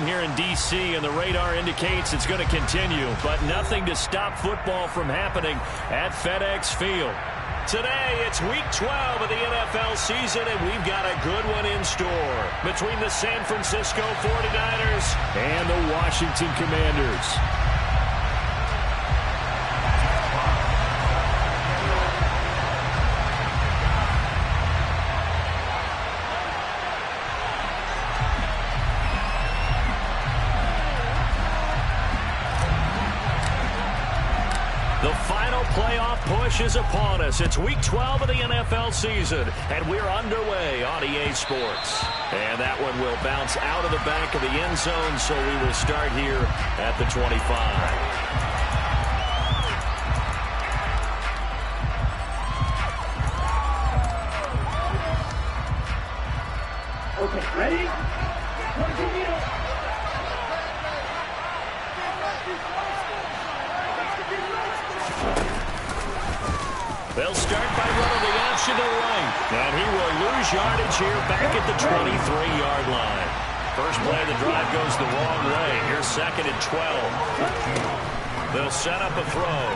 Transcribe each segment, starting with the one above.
here in D.C., and the radar indicates it's going to continue, but nothing to stop football from happening at FedEx Field. Today, it's Week 12 of the NFL season, and we've got a good one in store between the San Francisco 49ers and the Washington Commanders. The final playoff push is upon us. It's Week 12 of the NFL season, and we're underway on EA Sports. And that one will bounce out of the back of the end zone, so we will start here at the 25. Okay, ready? They'll start by running the option to right. And he will lose yardage here back at the 23-yard line. First play of the drive goes the wrong way. Here's 2nd and 12. They'll set up a throw.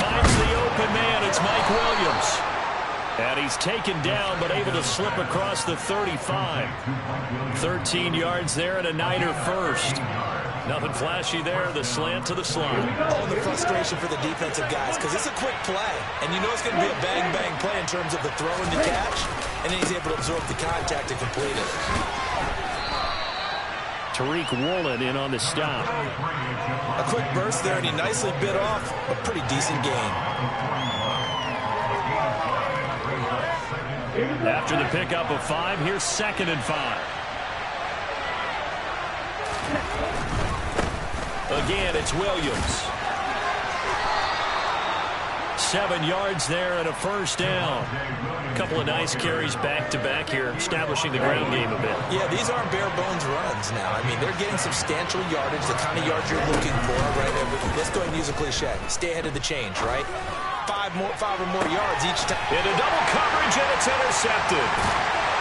Finds the open man. It's Mike Williams. And he's taken down but able to slip across the 35. 13 yards there and a Niner first. Nothing flashy there, the slant to the slot. Oh, the frustration for the defensive guys, because it's a quick play. And you know it's going to be a bang-bang play in terms of the throw and the catch. And then he's able to absorb the contact and complete it. Tariq Woolen in on the stop. A quick burst there, and he nicely bit off a pretty decent gain. After the pickup of 5, here's 2nd and 5. Again, it's Williams. 7 yards there and a first down. A couple of nice carries back-to-back here, establishing the ground game a bit. Yeah, these aren't bare-bones runs now. I mean, they're getting substantial yardage, the kind of yards you're looking for, right? Let's go ahead and use a cliche. Stay ahead of the change, right? 5 or more yards each time. Into double coverage, and it's intercepted.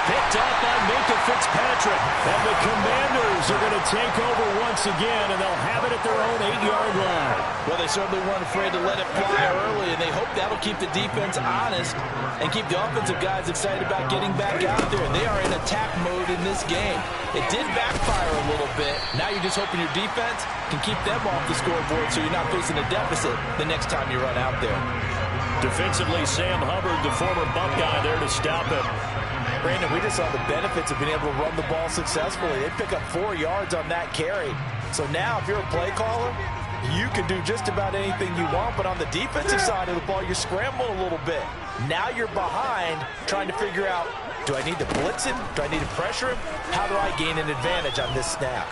Picked up by Minkah Fitzpatrick. And the Commanders are going to take over once again, and they'll have it at their own 8-yard line. Well, they certainly weren't afraid to let it fly early, and they hope that'll keep the defense honest and keep the offensive guys excited about getting back out there. They are in attack mode in this game. It did backfire a little bit. Now you're just hoping your defense can keep them off the scoreboard so you're not facing a deficit the next time you run out there. Defensively, Sam Hubbard, the former Buckeye, there to stop it. Brandon, we just saw the benefits of being able to run the ball successfully. They pick up 4 yards on that carry. So now if you're a play caller, you can do just about anything you want. But on the defensive side of the ball, you're scrambling a little bit. Now you're behind trying to figure out, do I need to blitz him? Do I need to pressure him? How do I gain an advantage on this snap?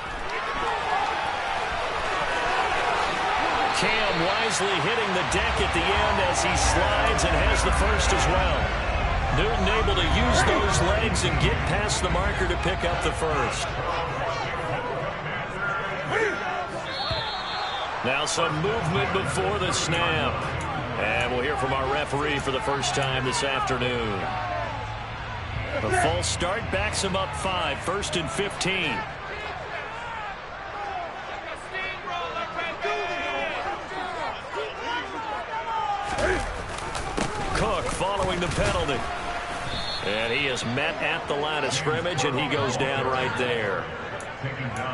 Cam wisely hitting the deck at the end as he slides and has the first as well. Newton able to use those legs and get past the marker to pick up the first. Now some movement before the snap. And we'll hear from our referee for the first time this afternoon. The false start backs him up 5, 1st and 15. Cook following the penalty. And he is met at the line of scrimmage, and he goes down right there.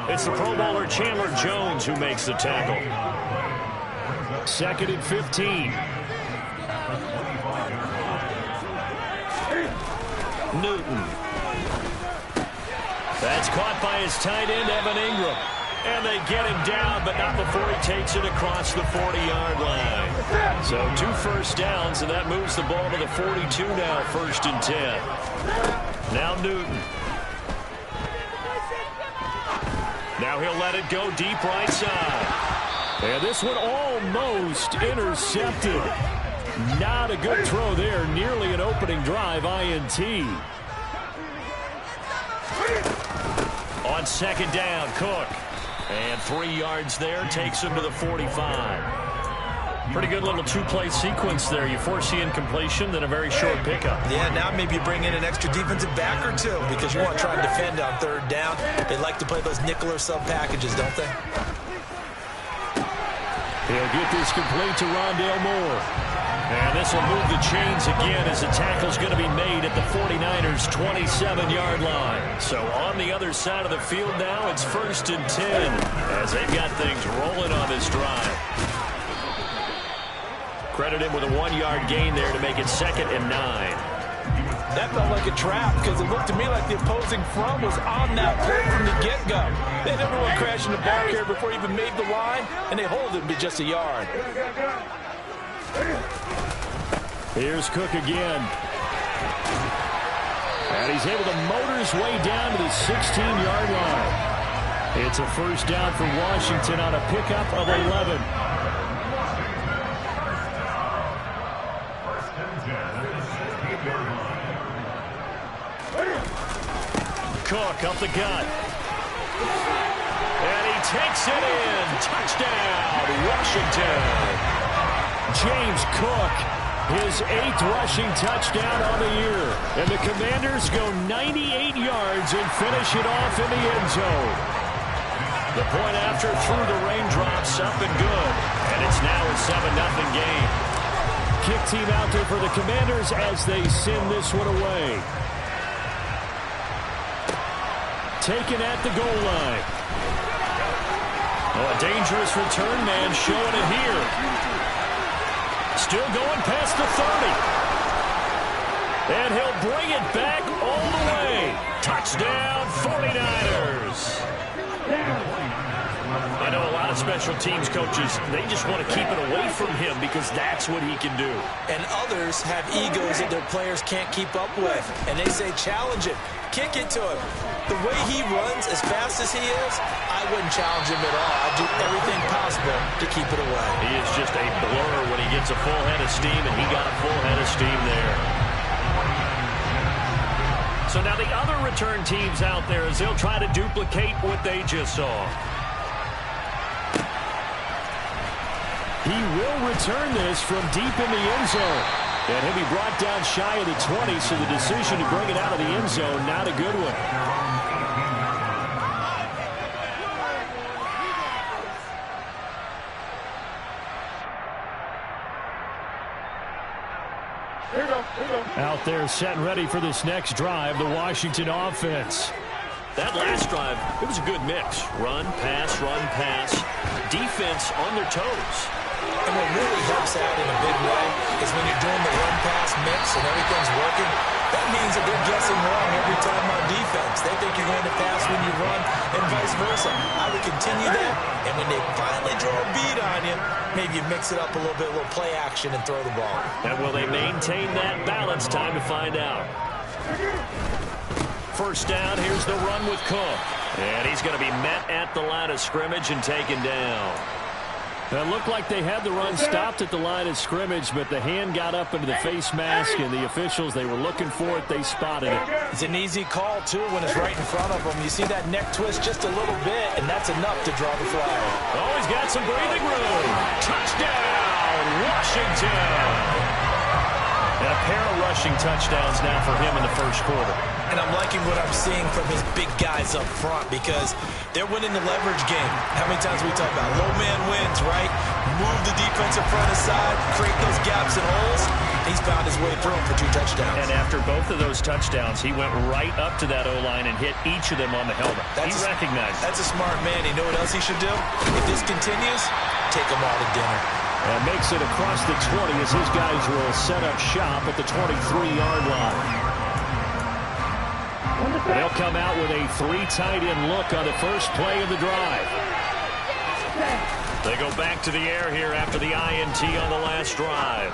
It's the Pro Bowler Chandler Jones who makes the tackle. 2nd and 15. Newton. That's caught by his tight end, Evan Ingram. And they get him down, but not before he takes it across the 40-yard line. So 2 first downs, and that moves the ball to the 42 now, 1st and 10. Now Newton. Now he'll let it go deep right side. And this one almost intercepted. Not a good throw there. Nearly an opening drive, INT. On 2nd down, Cook. And 3 yards there takes him to the 45. Pretty good little two-play sequence there. You force the incompletion, then a very short pickup. Yeah, now maybe you bring in an extra defensive back or two because you want to try and defend on third down. They like to play those nickel or sub packages, don't they? He'll get this complete to Rondale Moore. And this will move the chains again as the tackle's going to be made at the 49ers' 27-yard line. So on the other side of the field now, it's 1st and 10 as they've got things rolling on this drive. Credit him with a 1-yard gain there to make it 2nd and 9. That felt like a trap because it looked to me like the opposing front was on that play from the get-go. They had everyone crashing the ball carrier before he even made the line, and they hold it to be just a yard. Here's Cook again. And he's able to motor his way down to the 16-yard line. It's a 1st down for Washington on a pickup of 11. Cook up the gut. And he takes it in. Touchdown, Washington. James Cook, his 8th rushing touchdown on the year. And the Commanders go 98 yards and finish it off in the end zone. The point after through the raindrops, up and good. And it's now a 7-0 game. Kick team out there for the Commanders as they send this one away. Taken at the goal line. Oh, a dangerous return man showing it here. Still going past the 30. And he'll bring it back all the way. Touchdown, 49ers. I know a lot of special teams coaches, they just want to keep it away from him because that's what he can do. And others have egos that their players can't keep up with. And they say, challenge it. Kick it to him. The way he runs as fast as he is, I wouldn't challenge him at all. I'd do everything possible to keep it away. He is just a blur when he gets a full head of steam, and he got a full head of steam there. So now the other return teams out there as they'll try to duplicate what they just saw. He will return this from deep in the end zone. And he'll be brought down shy of the 20, so the decision to bring it out of the end zone, not a good one. Out there set and ready for this next drive, the Washington offense. That last drive, it was a good mix. Run, pass, defense on their toes. And what really helps out in a big way is when you're doing the run-pass mix and everything's working, that means that they're guessing wrong every time on defense. They think you're going to pass when you run and vice versa. I would continue that, and when they finally draw a beat on you, maybe you mix it up a little bit, a little play action and throw the ball. And will they maintain that balance? Time to find out. 1st down, here's the run with Cook. And he's going to be met at the line of scrimmage and taken down. It looked like they had the run stopped at the line of scrimmage, but the hand got up into the face mask, and the officials, they were looking for it. They spotted it. It's an easy call, too, when it's right in front of them. You see that neck twist just a little bit, and that's enough to draw the flag. Oh, he's got some breathing room. Touchdown, Washington. And a pair of rushing touchdowns now for him in the 1st quarter. And I'm liking what I'm seeing from his big guys up front because they're winning the leverage game. How many times we talk about low man wins, right? Move the defensive front aside, create those gaps and holes. He's found his way through them for 2 touchdowns. And after both of those touchdowns, he went right up to that O-line and hit each of them on the helmet. He recognized it. That's a smart man. You know what else he should do? If this continues, take them all to dinner. And makes it across the 20 as his guys will set up shop at the 23-yard line. They'll come out with a 3 tight end look on the first play of the drive. They go back to the air here after the INT on the last drive.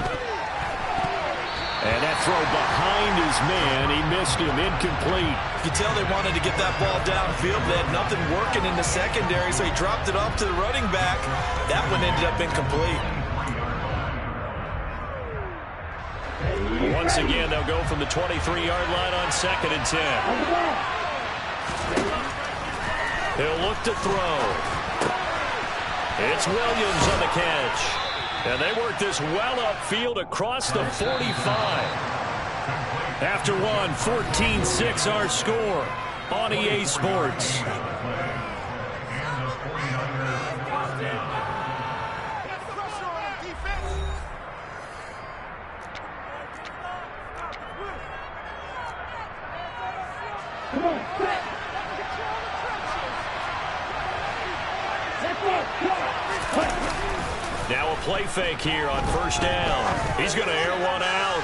And that throw behind his man, he missed him, incomplete. You can tell they wanted to get that ball downfield. They had nothing working in the secondary, so he dropped it off to the running back. That one ended up incomplete. Once again, they'll go from the 23-yard line on 2nd and 10. He'll look to throw. It's Williams on the catch. And they work this well upfield across the 45. After one, 14-6 our score on EA Sports. Now a play fake here on first down. He's going to air one out.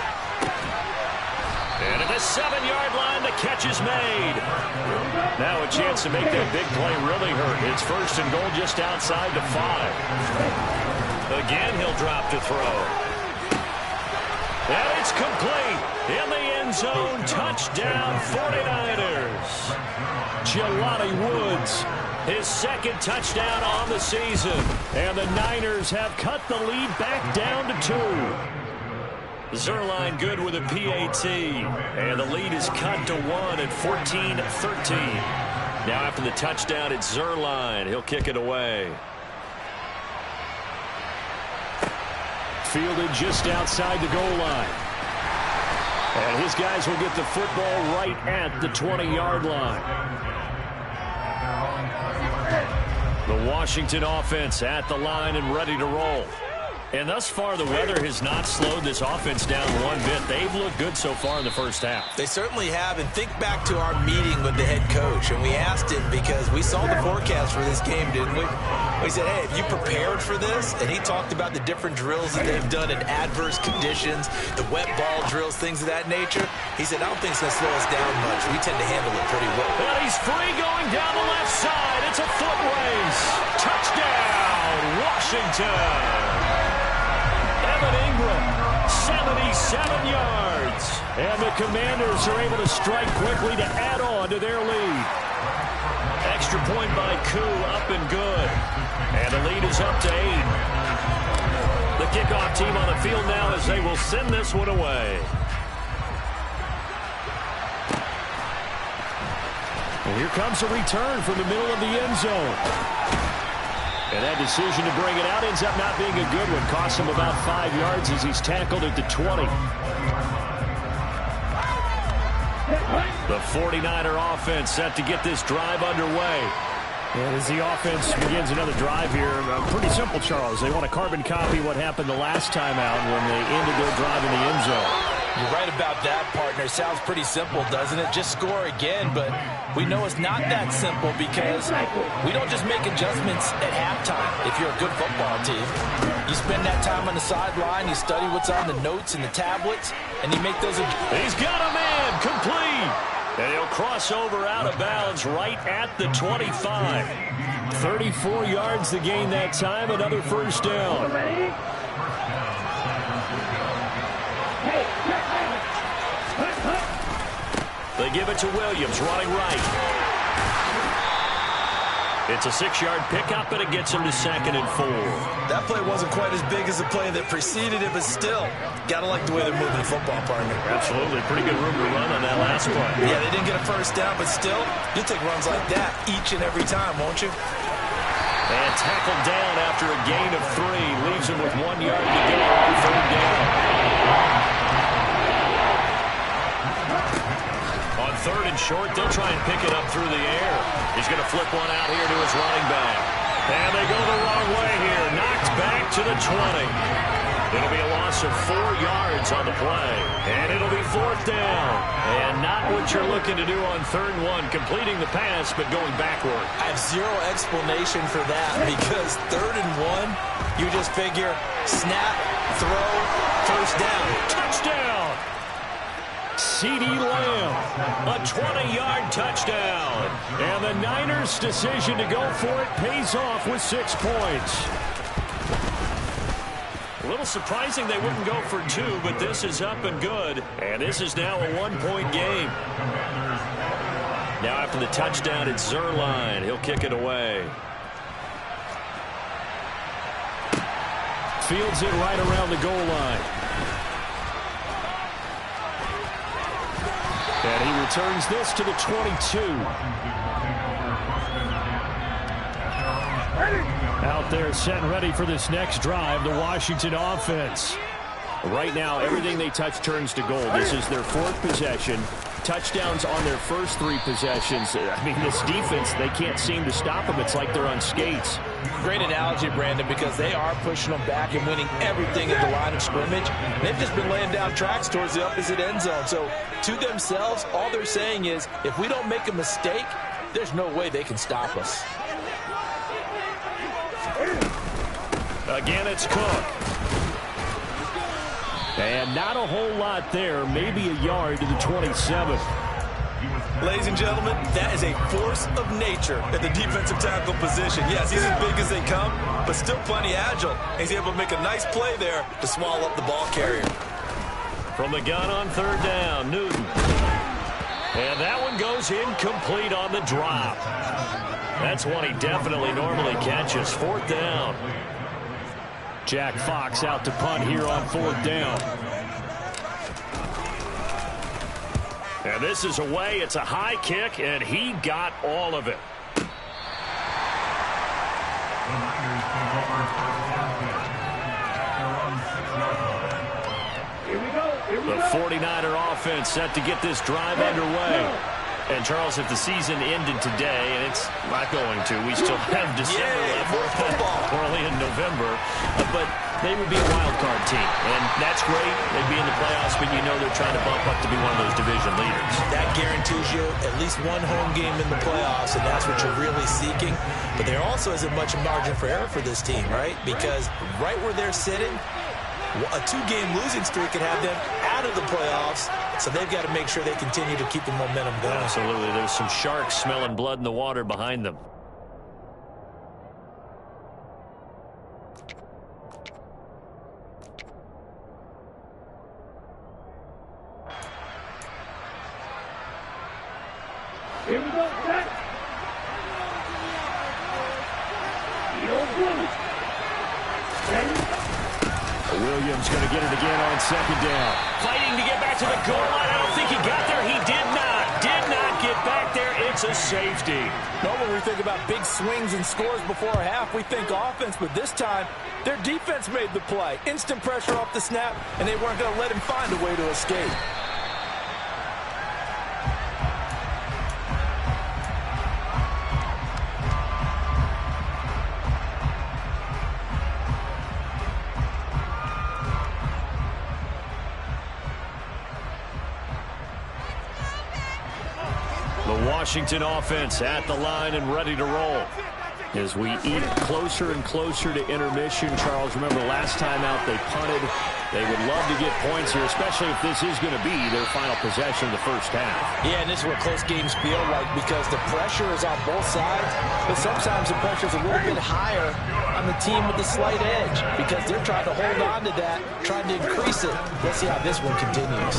And at the 7-yard line, the catch is made. Now a chance to make that big play really hurt. It's first and goal just outside the 5. Again, he'll drop to throw. And it's complete. In the end zone, touchdown 49ers. Jelani Woods, his second touchdown on the season. And the Niners have cut the lead back down to 2. Zerline good with a PAT. And the lead is cut to 1 at 14-13. Now after the touchdown, it's Zerline. He'll kick it away. Fielded just outside the goal line. And his guys will get the football right at the 20-yard line. The Washington offense at the line and ready to roll. And thus far, the weather has not slowed this offense down one bit. They've looked good so far in the first half. They certainly have. And think back to our meeting with the head coach. And we asked him because we saw the forecast for this game, didn't we? We said, hey, have you prepared for this? And he talked about the different drills that they've done in adverse conditions, the wet ball drills, things of that nature. He said, I don't think it's going to slow us down much. We tend to handle it pretty well. And he's free going down the left side. It's a foot race. Touchdown, Washington. Ingram, 77 yards. And the Commanders are able to strike quickly to add on to their lead. Extra point by Koo, up and good. And the lead is up to 8. The kickoff team on the field now as they will send this one away. And here comes a return from the middle of the end zone. And that decision to bring it out ends up not being a good one. Costs him about 5 yards as he's tackled at the 20. The 49er offense set to get this drive underway. And as the offense begins another drive here, pretty simple, Charles. They want to carbon copy what happened the last time out when they ended their drive in the end zone. You're right about that, partner. Sounds pretty simple, doesn't it? Just score again, but we know it's not that simple because we don't just make adjustments at halftime if you're a good football team. You spend that time on the sideline, you study what's on the notes and the tablets, and you make those adjustments. He's got a man, complete. And he'll cross over out of bounds right at the 25. 34 yards to gain that time, another first down. They give it to Williams, running right. It's a 6-yard pickup, and it gets him to 2nd and 4. That play wasn't quite as big as the play that preceded it, but still, got to like the way they're moving the football, partner. Absolutely. Pretty good room to run on that last play. Yeah, they didn't get a first down, but still, you'll take runs like that each and every time, won't you? And tackled down after a gain of 3. Leaves him with 1 yard to go on 3rd down. On 3rd and short, they'll try and pick it up through the air. He's going to flip one out here to his running back. And they go the wrong way here. Knocked back to the 20. It'll be a loss of 4 yards on the play. And it'll be 4th down. And not what you're looking to do on 3rd and 1. Completing the pass, but going backward. I have zero explanation for that because 3rd and 1, you just figure snap, throw, first down. Touchdown! CeeDee Lamb, a 20-yard touchdown. And the Niners' decision to go for it pays off with 6 points. A little surprising they wouldn't go for 2, but this is up and good. And this is now a 1-point game. Now after the touchdown, it's Zerline. He'll kick it away. Fields it right around the goal line. And he returns this to the 22. Out there set and ready for this next drive, the Washington offense. Right now, everything they touch turns to gold. This is their 4th possession. Touchdowns on their first 3 possessions. I mean, this defense, they can't seem to stop them. It's like they're on skates. Great analogy, Brandon, because they are pushing them back and winning everything at the line of scrimmage. They've just been laying down tracks towards the opposite end zone. So, to themselves, all they're saying is, if we don't make a mistake, there's no way they can stop us. Again, it's Cook. And not a whole lot there, maybe a yard to the 27. Ladies and gentlemen, that is a force of nature at the defensive tackle position. Yes, he's as big as they come, but still plenty agile. He's able to make a nice play there to swallow up the ball carrier. From the gun on 3rd down, Newton. And that one goes incomplete on the drop. That's one he definitely normally catches. 4th down. Jack Fox out to punt here on 4th down. And this is away. It's a high kick, and he got all of it. The 49er offense set to get this drive underway. And, Charles, if the season ended today, and it's not going to, we still have December left. We're only in November. But they would be a wild card team. And that's great. They'd be in the playoffs, but you know they're trying to bump up to be one of those division leaders. That guarantees you at least one home game in the playoffs, and that's what you're really seeking. But there also isn't much margin for error for this team, right? Because right where they're sitting, a 2-game losing streak could have them out of the playoffs, so they've got to make sure they continue to keep the momentum going. Absolutely. There's some sharks smelling blood in the water behind them. Here we go, set. Williams going to get it again on 2nd down. Fighting to get back to the goal line. I don't think he got there. He did not. Did not get back there. It's a safety. Normally we think about big swings and scores before a half. We think offense, but this time their defense made the play. Instant pressure off the snap, and they weren't going to let him find a way to escape. The Washington offense at the line and ready to roll. As we eat closer and closer to intermission, Charles, remember last time out they punted. They would love to get points here, especially if this is going to be their final possession of the first half. Yeah, and this is what close games feel like because the pressure is on both sides, but sometimes the pressure is a little bit higher on the team with the slight edge because they're trying to hold on to that, trying to increase it. Let's see how this one continues.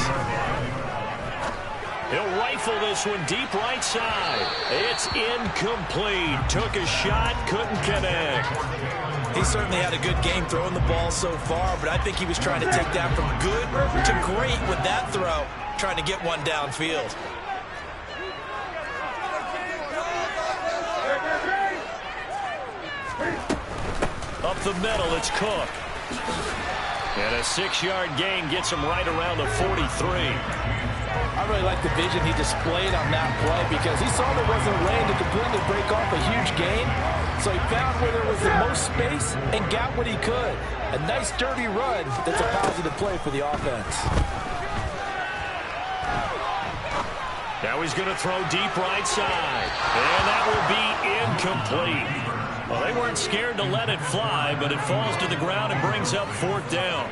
He'll rifle this one deep right side. It's incomplete. Took a shot, couldn't connect. He certainly had a good game throwing the ball so far, but I think he was trying to take that from good to great with that throw, trying to get one downfield. Up the middle, it's Cook. And a 6-yard gain gets him right around the 43. I really like the vision he displayed on that play because he saw there wasn't a lane to completely break off a huge gain. So he found where there was the most space and got what he could. A nice, dirty run that's a positive play for the offense. Now he's going to throw deep right side. And that will be incomplete. Well, they weren't scared to let it fly, but it falls to the ground and brings up 4th down.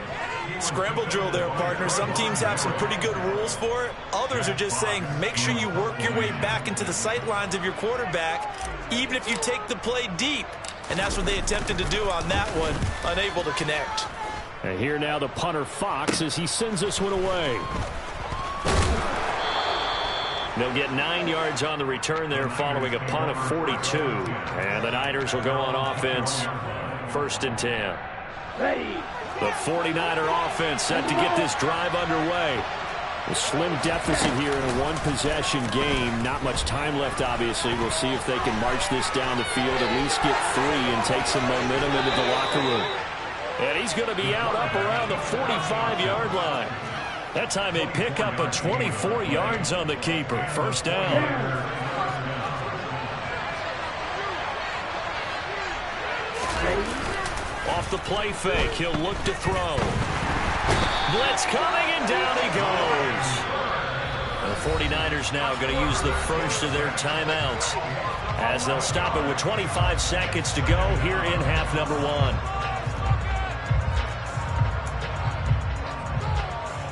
Scramble drill there, partner. Some teams have some pretty good rules for it. Others are just saying make sure you work your way back into the sight lines of your quarterback, even if you take the play deep. And that's what they attempted to do on that one, unable to connect. And here now the punter Fox as he sends this one away. They'll get 9 yards on the return there following a punt of 42. And the Niners will go on offense. 1st and 10. Ready. The 49er offense set to get this drive underway. A slim deficit here in a one-possession game. Not much time left, obviously. We'll see if they can march this down the field, at least get 3 and take some momentum into the locker room. And he's going to be out up around the 45-yard line. That time they pick up a 24 yards on the keeper. First down. Off the play fake, he'll look to throw. Blitz coming, and down he goes. The 49ers now going to use the first of their timeouts as they'll stop it with 25 seconds to go here in half number 1.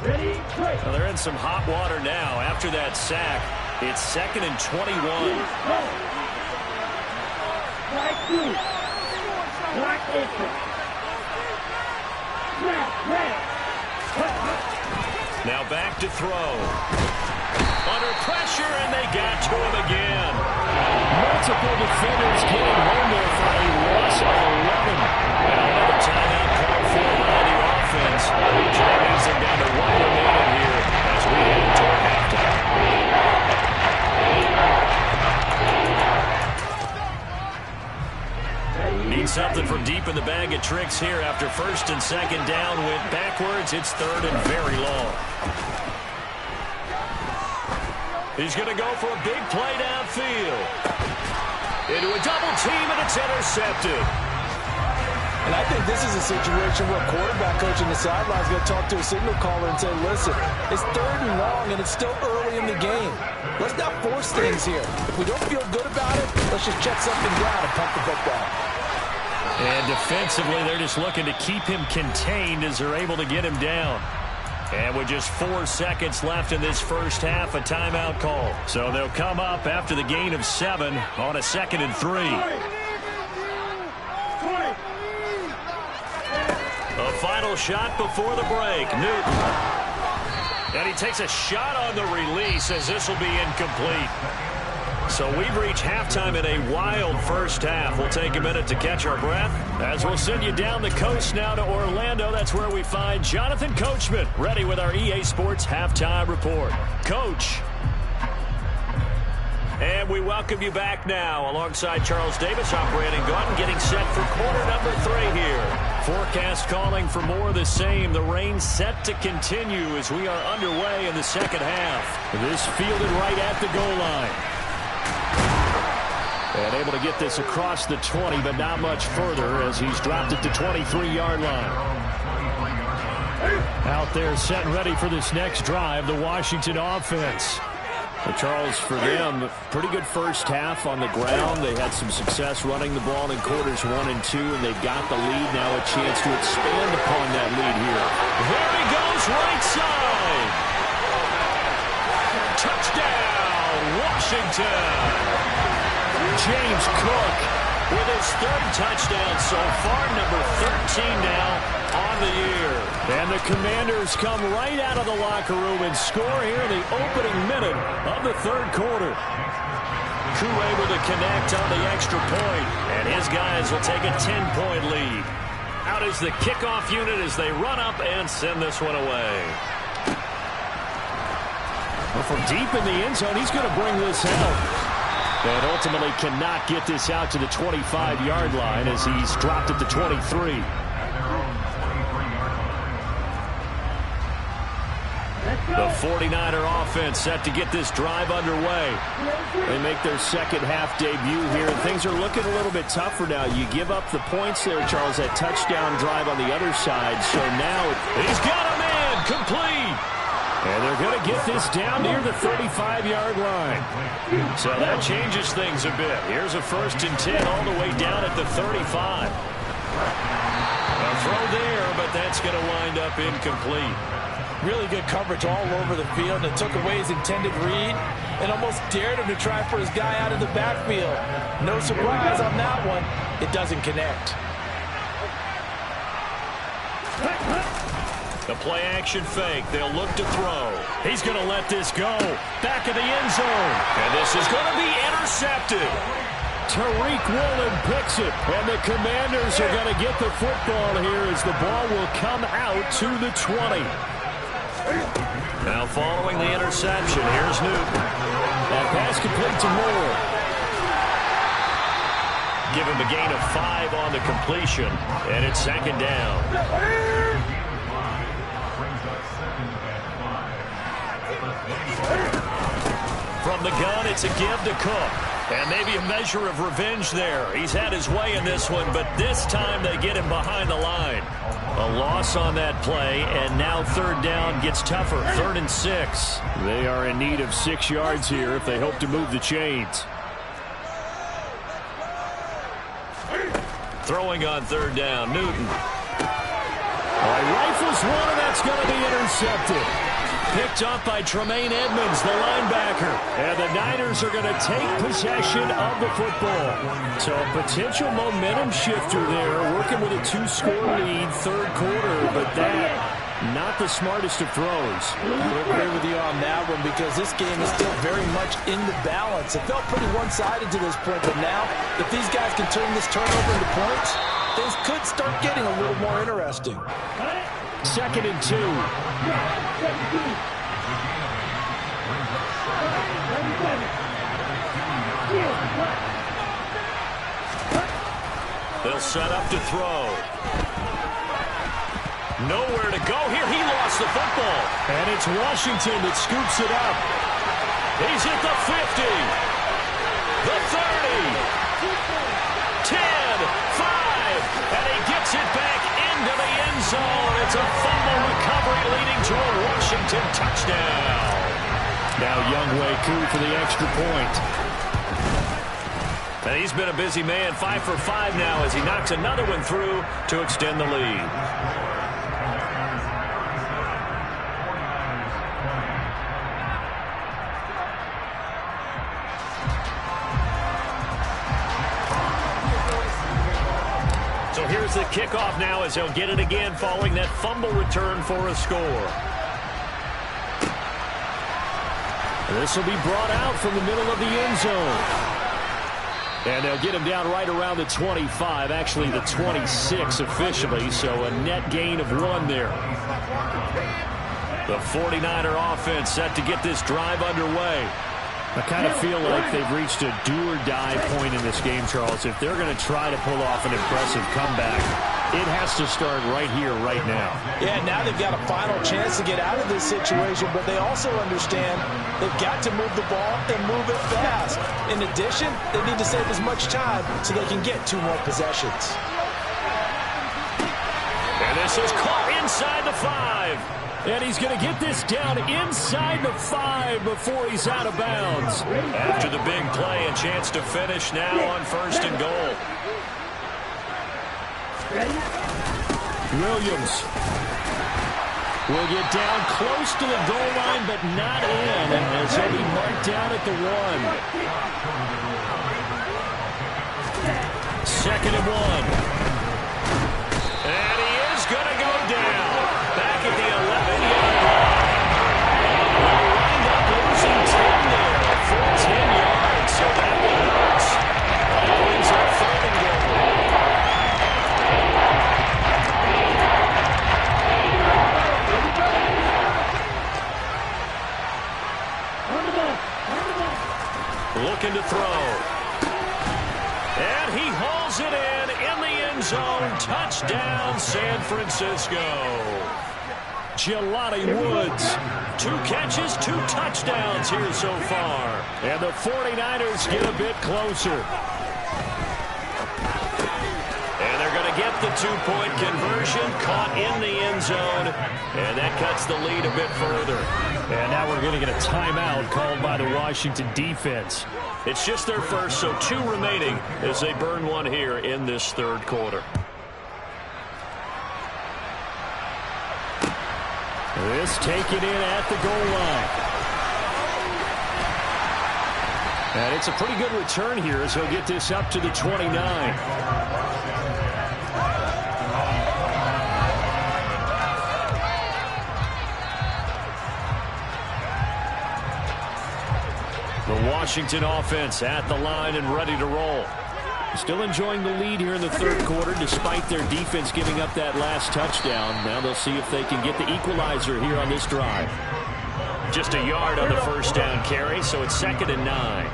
Well, they're in some hot water now. After that sack, it's 2nd and 21. Now back to throw. Under pressure, and they got to him again. Multiple defenders getting home there for a loss of 11. And another timeout called for by the offense. James are down to 1 remaining here as we head toward halftime. Need something from deep in the bag of tricks here after 1st and 2nd down. Went backwards. It's 3rd and very long. He's going to go for a big play downfield. Into a double team, and it's intercepted. And I think this is a situation where a quarterback coach on the sideline is going to talk to a signal caller and say, listen, it's 3rd and long, and it's still early in the game. Let's not force things here. If we don't feel good about it, let's just check something down and pump the football. And defensively, they're just looking to keep him contained as they're able to get him down. And with just 4 seconds left in this first half, a timeout call. So they'll come up after the gain of 7 on a 2nd and 3. A final shot before the break. Newton. And he takes a shot on the release as this will be incomplete. So we've reached halftime in a wild first half. We'll take a minute to catch our breath as we'll send you down the coast now to Orlando. That's where we find Jonathan Coachman ready with our EA Sports Halftime Report. Coach. And we welcome you back now alongside Charles Davis. I'm Brandon Gaunt getting set for quarter number 3 here. Forecast calling for more of the same. The rain set to continue as we are underway in the second half. This fielded right at the goal line. And able to get this across the 20, but not much further as he's dropped it to 23-yard line. Out there set and ready for this next drive, the Washington offense. Well, Charles, for them, pretty good first half on the ground. They had some success running the ball in quarters 1 and 2, and they've got the lead. Now a chance to expand upon that lead here. There he goes, right side. Touchdown, Washington. James Cook with his 3rd touchdown so far, number 13 now on the year. And the Commanders come right out of the locker room and score here in the opening minute of the 3rd quarter. Koo able to connect on the extra point, and his guys will take a 10-point lead. Out is the kickoff unit as they run up and send this one away. Well, from deep in the end zone, he's going to bring this out. And ultimately cannot get this out to the 25-yard line as he's dropped it to 23. The 49er offense set to get this drive underway. They make their second half debut here. Things are looking a little bit tougher now. You give up the points there, Charles, that touchdown drive on the other side. So now he's got a man complete. And they're going to get this down near the 35-yard line. So that changes things a bit. Here's a 1st and 10 all the way down at the 35. A throw there, but that's going to wind up incomplete. Really good coverage all over the field, and it took away his intended read and almost dared him to try for his guy out of the backfield. No surprise on that one. It doesn't connect. The play-action fake. They'll look to throw. He's going to let this go. Back of the end zone. And this is going to be intercepted. Tariq Woolen picks it. And the Commanders are going to get the football here as the ball will come out to the 20. Now following the interception, here's Newton. That pass complete to Moore. Give him a gain of 5 on the completion, and it's second down. From the gun, it's a give to Cook. And maybe a measure of revenge there. He's had his way in this one, but this time they get him behind the line. A loss on that play, and now third down gets tougher. 3rd and 6. They are in need of 6 yards here if they hope to move the chains. Throwing on third down, Newton. Rifles one, and that's going to be intercepted. Picked up by Tremaine Edmonds, the linebacker. And the Niners are going to take possession of the football. So a potential momentum shifter there, working with a 2-score lead, third quarter, but that, not the smartest of throws. I agree with you on that one because this game is still very much in the balance. It felt pretty one-sided to this point, but now, if these guys can turn this turnover into points, things could start getting a little more interesting. 2nd and 2. They'll set up to throw. Nowhere to go here. He lost the football. And it's Washington that scoops it up. He's at the 50. The 30. 10, 5. And he gets it back into the end zone. It's a fumble recovery leading to a Washington touchdown. Now Younghoe Koo for the extra point. And he's been a busy man, 5 for 5 now as he knocks another one through to extend the lead. So here's the kickoff now as he'll get it again following that fumble return for a score. This will be brought out from the middle of the end zone. And they'll get him down right around the 25, actually the 26 officially, so a net gain of 1 there. The 49er offense set to get this drive underway. I kind of feel like they've reached a do-or-die point in this game, Charles. If they're going to try to pull off an impressive comeback, it has to start right here, right now. Yeah, now they've got a final chance to get out of this situation, but they also understand they've got to move the ball and move it fast. In addition, they need to save as much time so they can get 2 more possessions. And this is caught inside the 5. And he's going to get this down inside the 5 before he's out of bounds. After the big play, a chance to finish now on 1st and goal. Williams will get down close to the goal line, but not in, as he'll be marked down at the 1. 2nd and 1. And he is going to go down. Back at the 11-yard line. We'll wind up losing 10 there for 10 yards, so that one hurts. That brings up 3rd and goal. Looking to throw. And he hauls it in the end zone. Touchdown, San Francisco. Jelani Woods. 2 catches, 2 touchdowns here so far. And the 49ers get a bit closer. And they're going to get the 2-point conversion, caught in the end zone. And that cuts the lead a bit further. And now we're going to get a timeout called by the Washington defense. It's just their first, so 2 remaining as they burn 1 here in this 3rd quarter. This taken in at the goal line. And it's a pretty good return here as he'll get this up to the 29. The Washington offense at the line and ready to roll. Still enjoying the lead here in the 3rd quarter despite their defense giving up that last touchdown. Now they'll see if they can get the equalizer here on this drive. Just a yard on the first down carry, so it's 2nd and 9.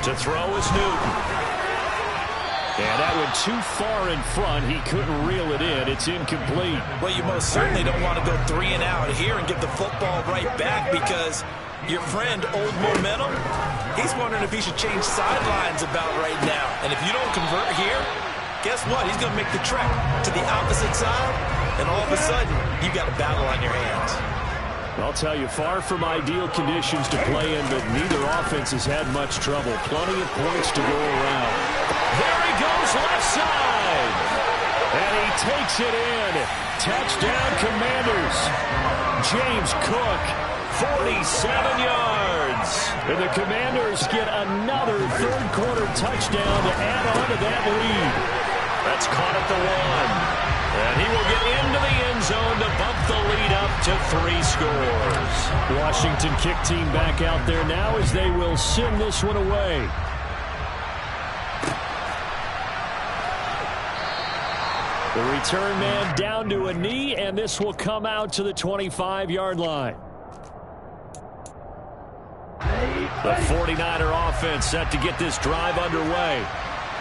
To throw is Newton. And that went too far in front. He couldn't reel it in. It's incomplete. Well, you most certainly don't want to go 3 and out here and get the football right back, because your friend, Old Momentum, he's wondering if he should change sidelines about right now. And if you don't convert here, guess what? He's going to make the trek to the opposite side, and all of a sudden, you've got a battle on your hands. I'll tell you, far from ideal conditions to play in, but neither offense has had much trouble. Plenty of points to go around. There he goes, left side. And he takes it in. Touchdown, Commanders. James Cook, 47 yards. And the Commanders get another third-quarter touchdown to add on to that lead. That's caught at the 1. And he will get into the end zone to bump the lead up to 3 scores. Washington kick team back out there now as they will send this one away. The return man down to a knee, and this will come out to the 25-yard line. The 49er offense set to get this drive underway.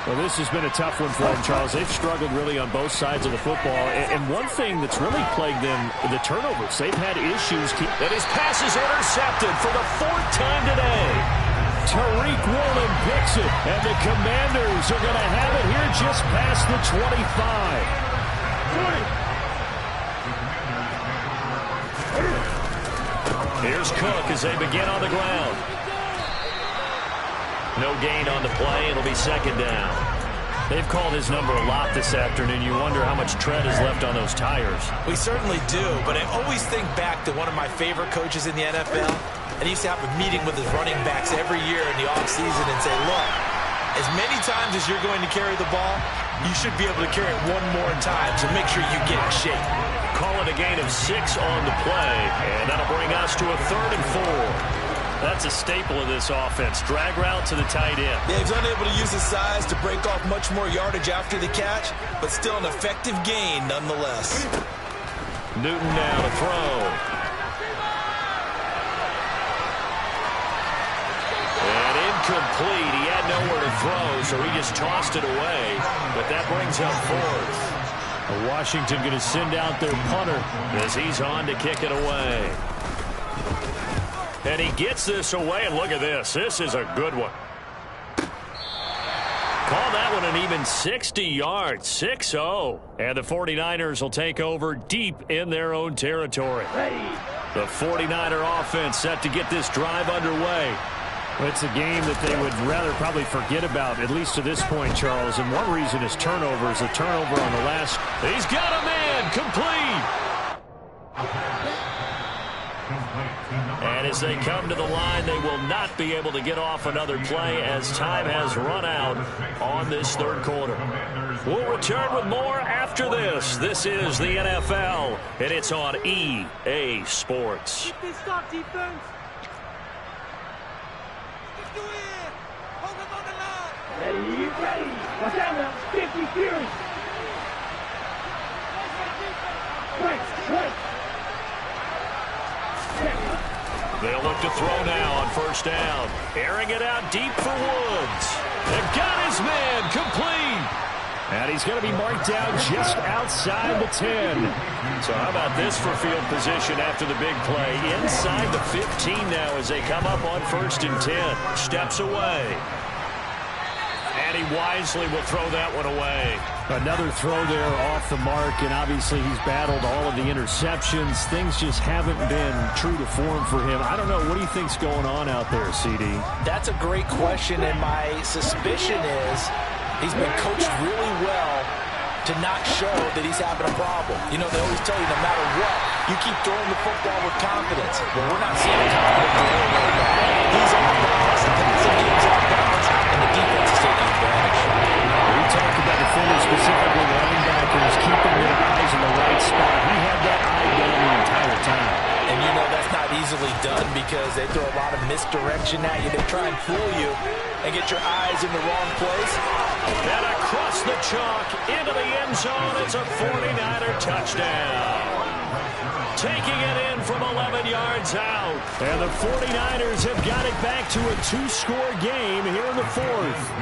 Well, this has been a tough one for them, Charles. They've struggled really on both sides of the football. And one thing that's really plagued them, the turnovers. They've had issues. And his pass is intercepted for the 4th time today. Tariq Woolen picks it, and the Commanders are going to have it here just past the 25. Here's Cook as they begin on the ground. No gain on the play. It'll be 2nd down. They've called his number a lot this afternoon. You wonder how much tread is left on those tires. We certainly do, but I always think back to one of my favorite coaches in the NFL, and he used to have a meeting with his running backs every year in the offseason and say, look, as many times as you're going to carry the ball, you should be able to carry it one more time, so make sure you get in shape. Call it a gain of 6 on the play, and that'll bring us to a 3rd and 4. That's a staple of this offense. Drag route to the tight end. Yeah, he's unable to use his size to break off much more yardage after the catch, but still an effective gain nonetheless. Newton now to throw. And incomplete. He had nowhere to throw, so he just tossed it away. But that brings up 4th. Washington going to send out their punter as he's on to kick it away. And he gets this away, and look at this. This is a good one. Call that one an even 60 yards, 6-0. And the 49ers will take over deep in their own territory. The 49er offense set to get this drive underway. It's a game that they would rather probably forget about, at least to this point, Charles. And one reason is turnovers. A turnover on the last. He's got a man, complete. And as they come to the line, they will not be able to get off another play as time has run out on this 3rd quarter. We'll return with more after this. This is the NFL, and it's on EA Sports. Keep this stop, defense. Hold him on the line. Ready. Watch out now. 50 Fury. Right. They'll look to throw now on 1st down. Airing it out deep for Woods. They've got his man, complete. And he's going to be marked down just outside the 10. So how about this for field position after the big play? Inside the 15 now as they come up on 1st and 10. Steps away. And he wisely will throw that one away. Another throw there off the mark, and obviously he's battled all of the interceptions. Things just haven't been true to form for him. I don't know. What do you think's going on out there, CD? That's a great question, and my suspicion is he's been coached really well to not show that he's having a problem. You know, they always tell you no matter what, you keep throwing the football with confidence. Well, we're not seeing confidence right now. He's off balance, the passing game's off balance, and the defense is taking advantage. We talked about defenders, specifically linebackers, keeping their eyes in the right spot. He had that eye down the entire time. And you know that's not easily done because they throw a lot of misdirection at you. They try and fool you and get your eyes in the wrong place. And across the chalk into the end zone. It's a 49er touchdown. taking it in from 11 yards out. And the 49ers have got it back to a 2-score game here in the fourth.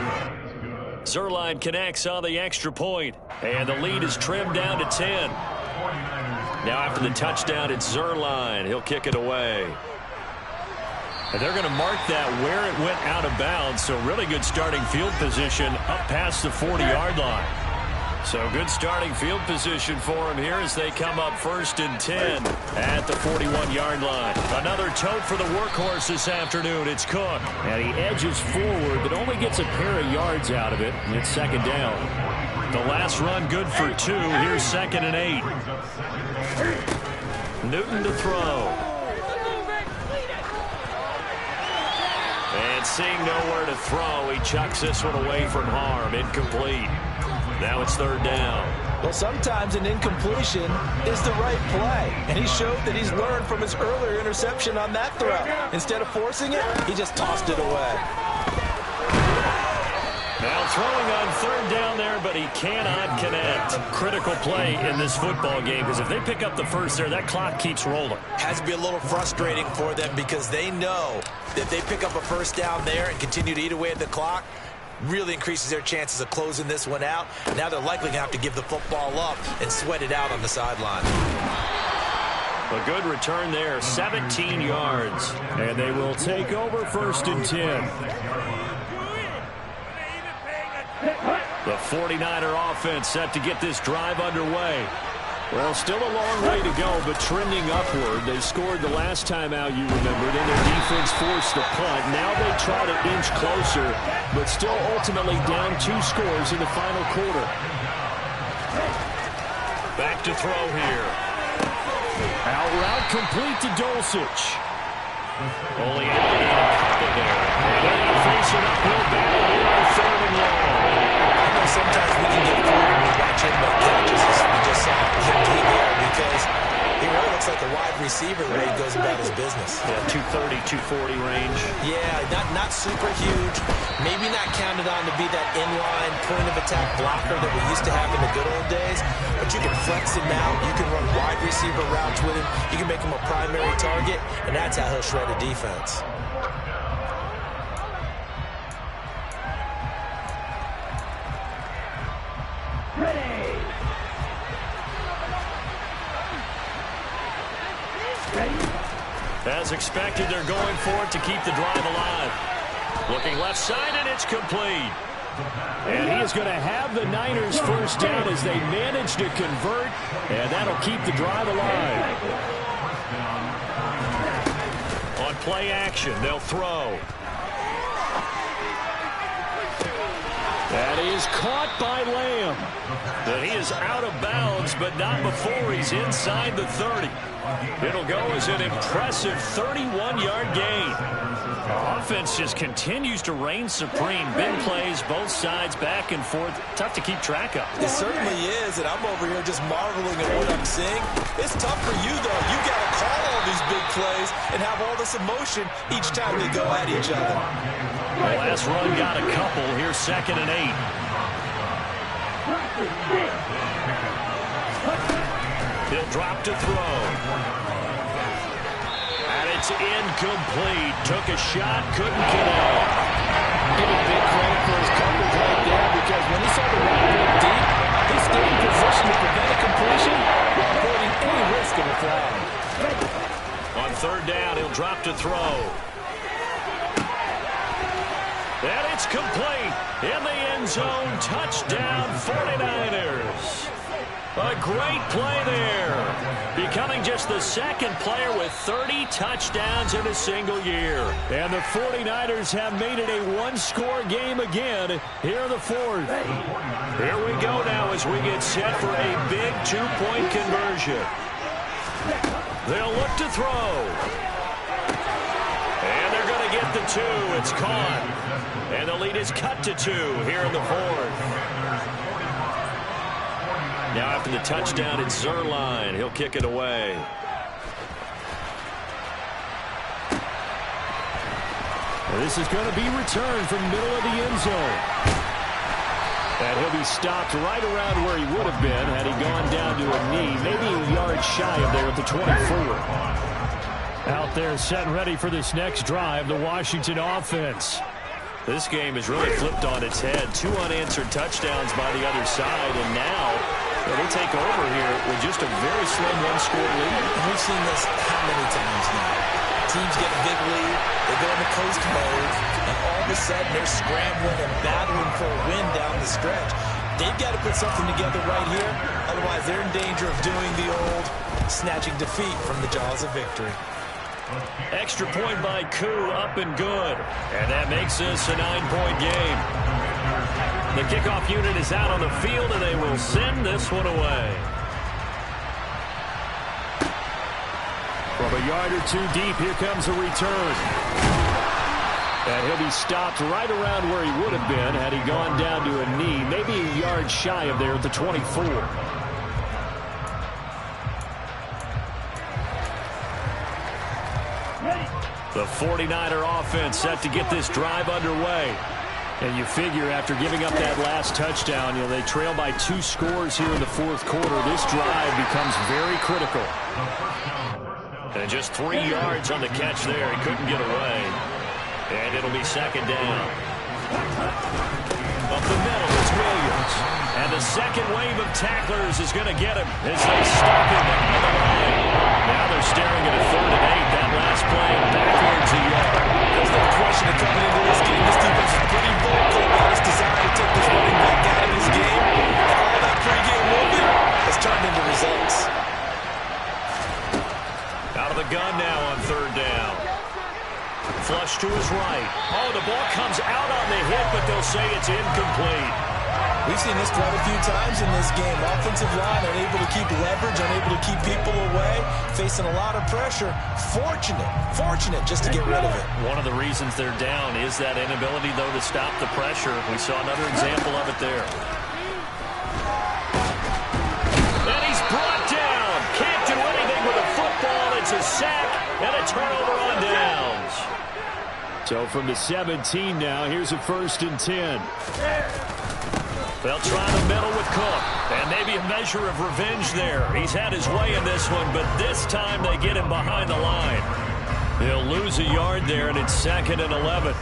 Zuerlein connects on the extra point, and the lead is trimmed down to 10. Now after the touchdown, it's Zuerlein. He'll kick it away. And they're going to mark that where it went out of bounds, so really good starting field position up past the 40-yard line. So good starting field position for him here as they come up 1st and 10 at the 41-yard line. Another tote for the workhorse this afternoon. It's Cook. And he edges forward, but only gets a pair of yards out of it. And it's 2nd down. The last run good for 2. Here's 2nd and 8. Newton to throw. And seeing nowhere to throw, he chucks this one away from harm. Incomplete. Now it's 3rd down. Well, sometimes an incompletion is the right play. And he showed that he's learned from his earlier interception on that throw. Instead of forcing it, he just tossed it away. Now throwing on 3rd down there, but he cannot connect. Critical play in this football game, because if they pick up the first there, that clock keeps rolling. Has to be a little frustrating for them because they know that if they pick up a 1st down there and continue to eat away at the clock, really increases their chances of closing this one out. Now they're likely going to have to give the football up and sweat it out on the sideline. A good return there, 17 yards. And they will take over 1st and 10. The 49er offense set to get this drive underway. Well, still a long way to go, but trending upward. They scored the last time out, you remembered, and their defense forced the punt. Now they try to inch closer, but still ultimately down 2 scores in the final quarter. Back to throw here. Out route complete to Dulcich. Only able to get a couple there. And they're going to face an uphill battle here on 3rd and long. Sometimes we can get through when we watch him make catches, as we just saw him do there, because he really looks like a wide receiver the way he goes about his business. Yeah, 230, 240 range. Yeah, not super huge. Maybe not counted on to be that inline point-of-attack blocker that we used to have in the good old days, but you can flex him out. You can run wide receiver routes with him. You can make him a primary target, and that's how he'll shred a defense. As expected, they're going for it to keep the drive alive. Looking left side, and it's complete. And he is going to have the Niners 1st down as they manage to convert, and that'll keep the drive alive. On play action, they'll throw. And he is caught by Lamb. And he is out of bounds, but not before he's inside the 30. It'll go as an impressive 31-yard gain. Our offense just continues to reign supreme. Big plays, both sides, back and forth. Tough to keep track of. It certainly is, and I'm over here just marveling at what I'm seeing. It's tough for you, though. You got to call all these big plays and have all this emotion each time they go at each other. The last run got a couple. Here's 2nd and 8. He'll drop to throw. And it's incomplete. Took a shot, couldn't connect. Give him big credit for his coverage right there, because when he saw the run go deep, he stayed in position to prevent a completion, avoiding any risk of a flag. On 3rd down, he'll drop to throw. And it's complete. In the end zone, touchdown 49ers. A great play there. Becoming just the 2nd player with 30 touchdowns in a single year. And the 49ers have made it a 1-score game again here in the 4th. Here we go now as we get set for a big 2-point conversion. They'll look to throw. And they're going to get the 2. It's caught. And the lead is cut to 2 here in the 4th. Now after the touchdown, it's Zuerlein. He'll kick it away. Well, this is going to be returned from the middle of the end zone. And he'll be stopped right around where he would have been had he gone down to a knee, maybe a yard shy of there at the 24. Out there set and ready for this next drive, the Washington offense. This game is really flipped on its head. 2 unanswered touchdowns by the other side, and now they take over here with just a very slim one-score lead. And we've seen this how many times now? Teams get a big lead, they go into coast mode, and all of a sudden they're scrambling and battling for a win down the stretch. They've got to put something together right here, otherwise they're in danger of doing the old snatching defeat from the jaws of victory. Extra point by Koo, up and good. And that makes this a 9-point game. The kickoff unit is out on the field, and they will send this one away. From a yard or 2 deep, here comes a return. And he'll be stopped right around where he would have been had he gone down to a knee, maybe a yard shy of there at the 24. The 49er offense set to get this drive underway. And you figure after giving up that last touchdown, they trail by 2 scores here in the 4th quarter. This drive becomes very critical. And just 3 yards on the catch there. He couldn't get away. And it'll be 2nd down. Up the middle, it's Williams. And the second wave of tacklers is going to get him as they stop him behind the line. Now they're staring at a 3rd and 8. That last play backwards a yard. There's no question that coming into this game, this defense is pretty vocal about its desire to take this running back out of this game. And all that pregame movement has turned into results. Out of the gun now on 3rd down. Flush to his right. Oh, the ball comes out on the hit, but they'll say it's incomplete. We've seen this quite a few times in this game. Offensive line unable to keep leverage, unable to keep people away, facing a lot of pressure. Fortunate just to get rid of it. One of the reasons they're down is that inability, though, to stop the pressure. We saw another example of it there. And he's brought down. Can't do anything with a football. It's a sack and a turnover on downs. So from the 17 now, here's a 1st and 10. They'll try the middle with Cook. And maybe a measure of revenge there. He's had his way in this one, but this time they get him behind the line. He'll lose a yard there, and it's 2nd and 11.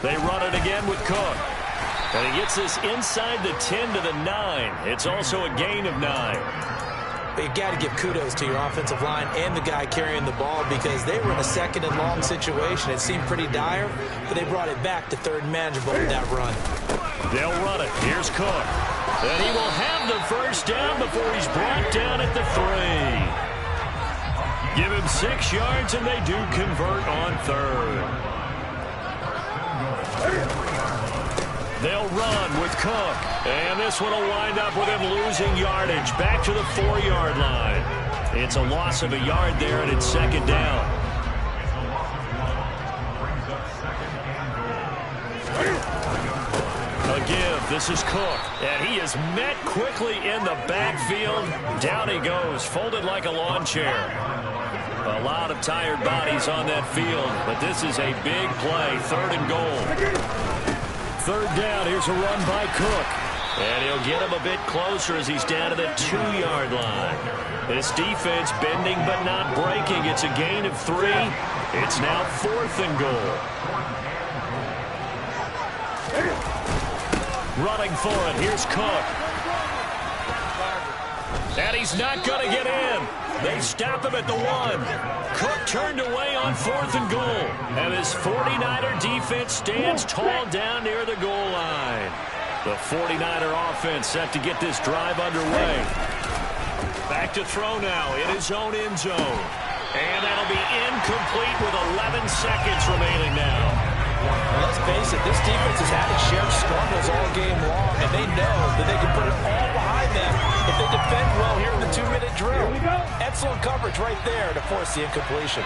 They run it again with Cook. And he gets this inside the 10 to the 9. It's also a gain of 9. But you got to give kudos to your offensive line and the guy carrying the ball because they were in a 2nd and long situation. It seemed pretty dire, but they brought it back to 3rd and manageable with that run. They'll run it. Here's Cook. And he will have the 1st down before he's brought down at the 3. Give him 6 yards, and they do convert on 3rd. They'll run with Cook. And this one will wind up with him losing yardage back to the 4-yard line. It's a loss of a yard there, and it's 2nd down. A give. This is Cook. And he is met quickly in the backfield. Down he goes, folded like a lawn chair. A lot of tired bodies on that field, but this is a big play. 3rd and goal. 3rd down, here's a run by Cook. And he'll get him a bit closer as he's down to the 2-yard line. This defense bending but not breaking. It's a gain of 3. It's now 4th and goal. Running for it, here's Cook. And he's not going to get in. They stop him at the 1. Cook turned away on 4th and goal. And his 49er defense stands tall down near the goal line. The 49er offense set to get this drive underway. Back to throw now in his own end zone. And that'll be incomplete with 11 seconds remaining now. Well, let's face it, this defense has had its share of struggles all game long, and they know that they can put it all behind them if they defend well here in the 2-minute drill. Excellent coverage right there to force the incompletion.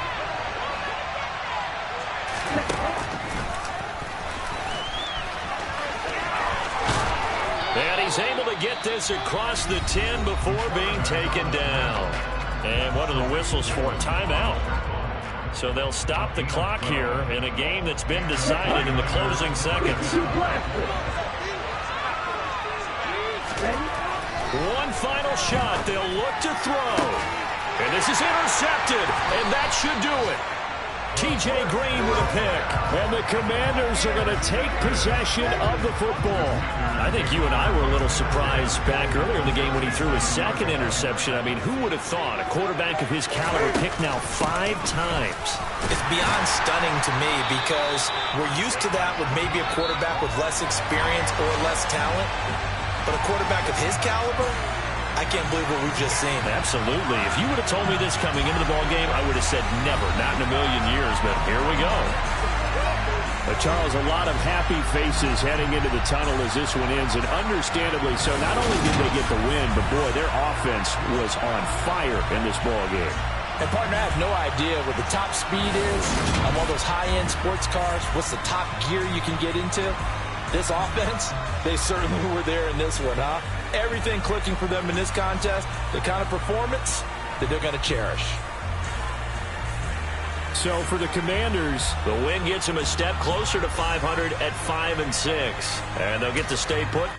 He's able to get this across the 10 before being taken down. And what are the whistles for? Timeout. So they'll stop the clock here in a game that's been decided in the closing seconds. One final shot. They'll look to throw. And this is intercepted. And that should do it. T.J. Green with a pick. And the Commanders are going to take possession of the football. I think you and I were a little surprised back earlier in the game when he threw his second interception. I mean, who would have thought a quarterback of his caliber picked now 5 times? It's beyond stunning to me because we're used to that with maybe a quarterback with less experience or less talent. But a quarterback of his caliber, I can't believe what we've just seen. Absolutely. If you would have told me this coming into the ballgame, I would have said never, not in a million years, but here we go. But Charles, a lot of happy faces heading into the tunnel as this one ends, and understandably so. Not only did they get the win, but boy, their offense was on fire in this ballgame. And partner, I have no idea what the top speed is on one of those high-end sports cars. What's the top gear you can get into? This offense, they certainly were there in this one, huh? Everything clicking for them in this contest, the kind of performance that they're going to cherish. So for the Commanders, the win gets them a step closer to 500 at 5-6. And they'll get to stay put.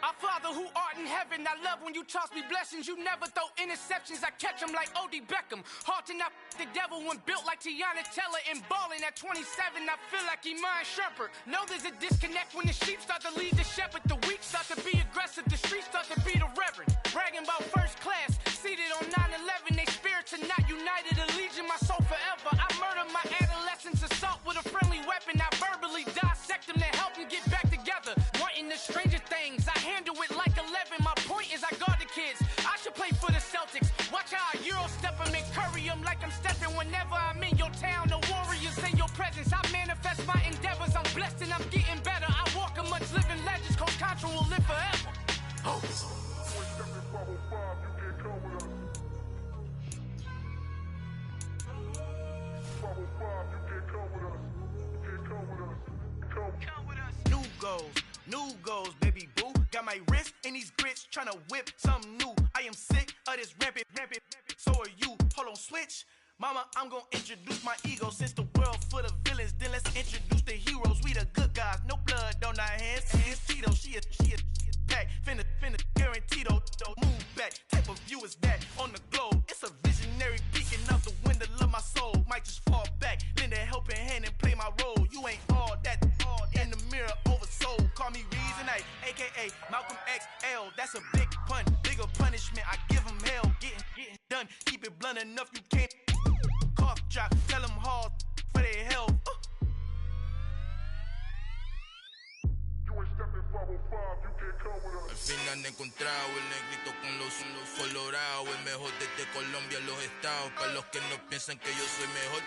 Our Father who art in heaven, I love when you toss me blessings. You never throw interceptions, I catch them like O.D. Beckham. Hard to not the devil when built like Tiana Teller and balling at 27. I feel like Iman Shumpert. Know there's a disconnect when the sheep start to lead the shepherd. The weak start to be aggressive, the streets start to be the reverend. Bragging about first class, seated on 9/11. They spirits are not united, a legion, my soul forever. I murdered my adolescence, assault with a friendly weapon. I verbally dissect them to help them get back together. Wanting the stranger things, I handle it like 11. My point is I guard the kids. I should play for the Celtics. Watch how I Euro step them and curry them like I'm stepping. Whenever I'm in your town, the Warriors in your presence. I manifest my endeavors. I'm blessed and I'm getting better. I walk amongst living legends. Coach Contra will live forever. Oh. New New goals, baby boo. Got my wrist in these grits, tryna whip something new. I am sick of this rampant. So are you. Hold on, switch. Mama, I'm gonna introduce my ego. Since the world full of villains, then let's introduce the heroes. We the good guys, no blood on our hands. It's Tito, she a pack. Finna, guaranteed, move back. Type of view is that on the globe? It's a visionary peeking out the window of my soul. Might just fall back, lend a helping hand and play my role. You ain't all that in the mirror oversold. Call me Reason, aka Malcolm XL. That's a big pun, bigger punishment. I give him hell, getting done. Keep it blunt enough, you can't. Cough drop, tell them hard for their health. Al fin han encontrado el negrito con los colorados, el mejor desde Colombia, los estados. Para los que no piensan que yo soy mejor,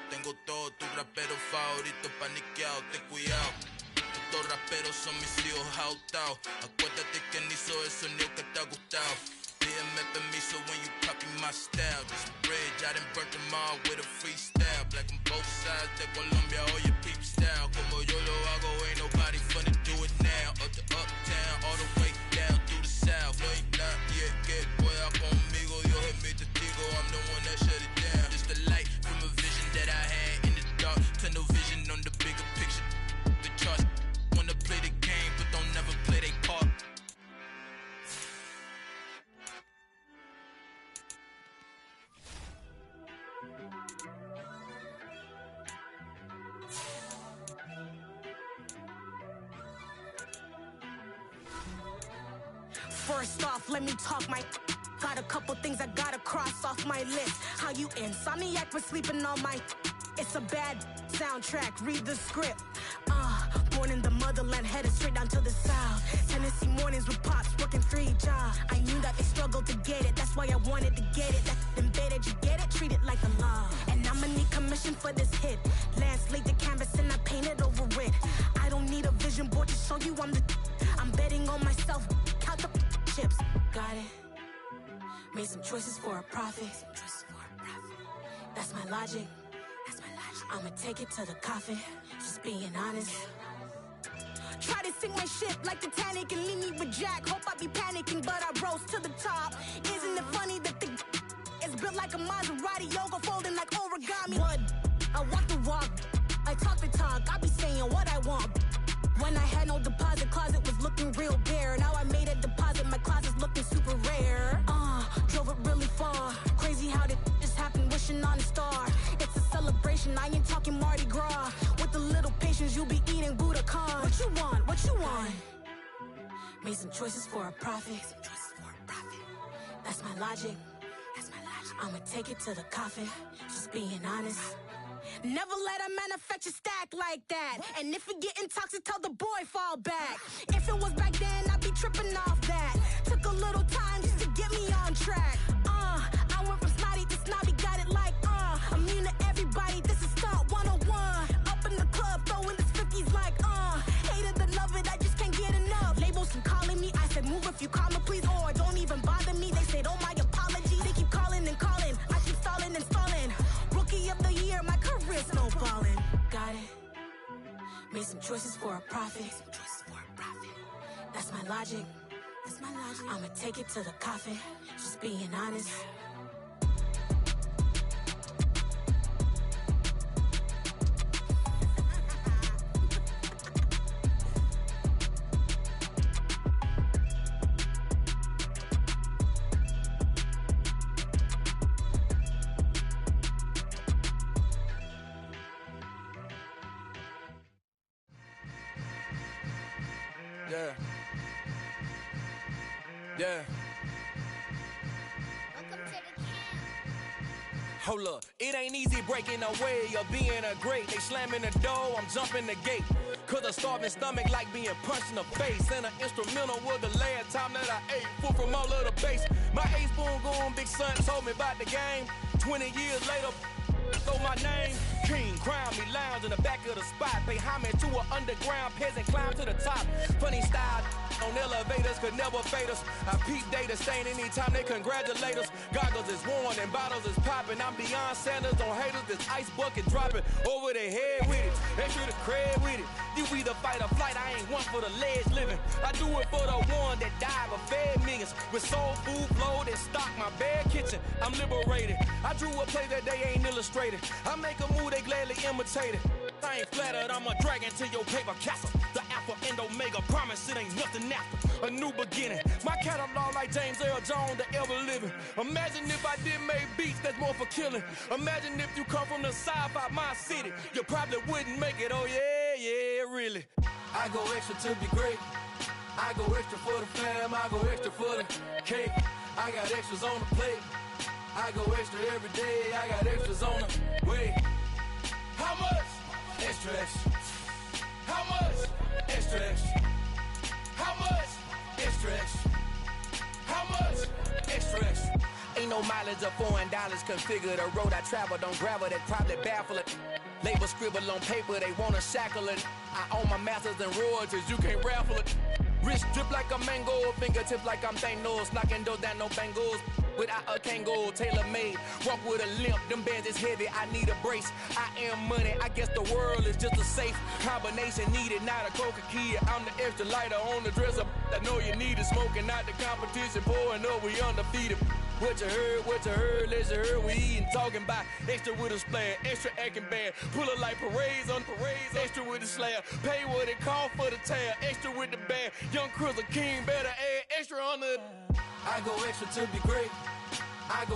tengo todo, tus raperos favoritos paniqueados, ten cuidado. Estos raperos son mis hijos jautados. Acuérdate que ni hizo el sonido que te ha gustado. Pídeme permiso when you copy my style. This bridge, I done burnt them all with a freestyle. Black on both sides de Colombia, oye peep style. Como yo lo hago, ain't nobody finna do it now. Up to uptown, all the way down through the south. No hay nadie que pueda conmigo, Dios es mi testigo. I'm the one that shut it down. Just the light from a vision that I had in the dark. Tunnel vision on the bigger picture. The charts wanna play the game, but don't never play their part. First off, let me talk my. Got a couple things I gotta cross off my list. How you insomniac for sleeping on my. It's a bad soundtrack, read the script. Born in the motherland, headed straight down to the south. Tennessee mornings with pops, working 3 jobs. I knew that they struggled to get it, that's why I wanted to get it. That's embedded, you get it, treat it like a law. And I'ma need commission for this hit. Lance laid the canvas and I painted over it. I don't need a vision board to show you I'm betting on myself, count the chips. Got it. Made some choices for a profit. That's my logic. I'ma take it to the coffin, just being honest. Try to sink my ship like Titanic and leave me with Jack. Hope I be panicking, but I rose to the top. Isn't it funny that the is built like a Maserati, yoga folding like origami? What? I walk the walk, I talk the talk, I be saying what I want. When I had no deposit, closet was looking real bare. Now I made a deposit, my closet's looking super rare. Drove it really far. Crazy how did just happen, wishing on a star. It's a celebration, I ain't talking Mardi Gras. With a little patience, you'll be eating Budokan. What you want? What you want? Made some choices for a profit. That's my logic. I'ma take it to the coffin, just being honest. Never let a manufacture stack like that. And if it getting toxic, tell the boy fall back. If it was back then, I'd be tripping off that. Took a little time just to get me on track. I went from snotty to snobby, got it like, I'm immune to everybody, this is stunt 101. Up in the club, throwing this 50s like, hate it, then love it, I just can't get enough. Labels from calling me, I said move if you call me please, or don't even bother me. They said, oh my apology, they keep calling and calling. I keep stalling and stalling. Rookie of the year, my career snowballing. Got it. Made some choices for a profit. That's my logic. I'ma take it to the coffin, just being honest. Yeah. Hold up, it ain't easy breaking away or being a great. They slamming the door, I'm jumping the gate. Cause a starving stomach like being punched in the face. And an instrumental was the last time that I ate. Food from all of the base. My A-spoon going, big son told me about the game. 20 years later, throw my name. King, crown me, lounge in the back of the spot. Pay homage to an underground peasant, climb to the top. Funny style, on elevators could never fade us. I peep data stain anytime they congratulate us. Goggles is worn and bottles is popping. I'm beyond Sanders on haters. This ice bucket dropping over their head with it. Extra the cred with it. You either fight or flight. I ain't one for the ledge living. I do it for the one that died but fed millions. With soul food flow that stock my bare kitchen. I'm liberated. I drew a play that they ain't illustrated. I make a move they gladly imitate it. I ain't flattered, I'm a dragon to your paper castle. The Alpha and Omega promise it ain't nothing after. A new beginning. My catalog like James Earl Jones, the ever living. Imagine if I did make beats that's more for killing. Imagine if you come from the sci-fi my city. You probably wouldn't make it, oh yeah, really. I go extra to be great. I go extra for the fam, I go extra for the cake. I got extras on the plate. I go extra every day, I got extras on the way. How much? Extra, extra. How much? Extra, extra. How much? Extra, extra. How much? Extra, extra. Ain't no mileage of $4 configure the road I travel. Don't gravel that probably baffle it. Label scribble on paper, they wanna shackle it. I own my masters and royalties, you can't raffle it. Wrist drip like a mango, fingertips like I'm Thanos. Knocking those down, no bangles. Without a Kango, tailor-made. Walk with a limp, them bands is heavy, I need a brace. I am money, I guess the world is just a safe combination needed, not a coca key. I'm the extra lighter on the dresser. I know you need it, smoking out the competition, pouring up, we undefeated. What you heard, let's heard, we eating, talking about extra with a splash, extra acting bad. Pull it like parades on parades, extra with the slab. Pay what it cost for the tab, extra with the bag. Young Chris a king, better add extra on the. I go extra to be great. I go